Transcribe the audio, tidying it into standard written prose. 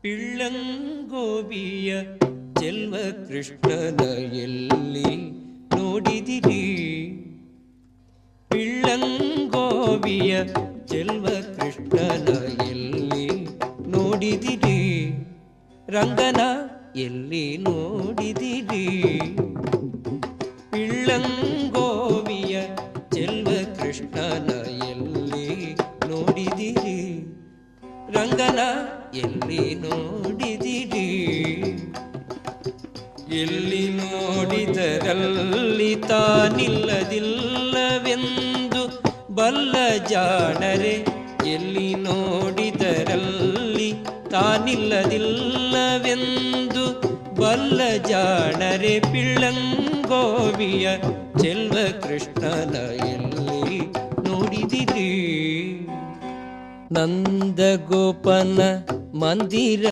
ಪಿಳ್ಳಂಗೋವಿಯ ಚೆಲ್ವ ಕೃಷ್ಣನ ಎಲ್ಲಿ ನೋಡಿದಿರಿ? ಪಿಳ್ಳಂಗೋವಿಯ ಚೆಲ್ವ ಕೃಷ್ಣನ ಎಲ್ಲಿ ನೋಡಿದಿರಿ? ರಂಗನ ಎಲ್ಲಿ ನೋಡಿದಿರಿ? ಪಿಳ್ಳಂಗೋವಿಯ ಚೆಲ್ವ ಕೃಷ್ಣನ ಎಲ್ಲಿ ನೋಡಿದಿರಿ? ರಂಗನ ಎಲ್ಲಿ ನೋಡಿದಿರಿ? ಎಲ್ಲಿ ನೋಡಿದರಲ್ಲಿ ತಾನಿಲ್ಲದಿಲ್ಲವೆಂದು ಬಲ್ಲ ಜಾಣರೆ, ಎಲ್ಲಿ ನೋಡಿದರಲ್ಲಿ ತಾನಿಲ್ಲದಿಲ್ಲವೆಂದು ಬಲ್ಲ ಜಾಣರೆ, ಪಿಳ್ಳಂಗೋವಿಯ ಚೆಲ್ವ ಕೃಷ್ಣನ ಎಲ್ಲಿ ನೋಡಿದಿರಿ? ನಂದಗೋಪನ ಮಂದಿರ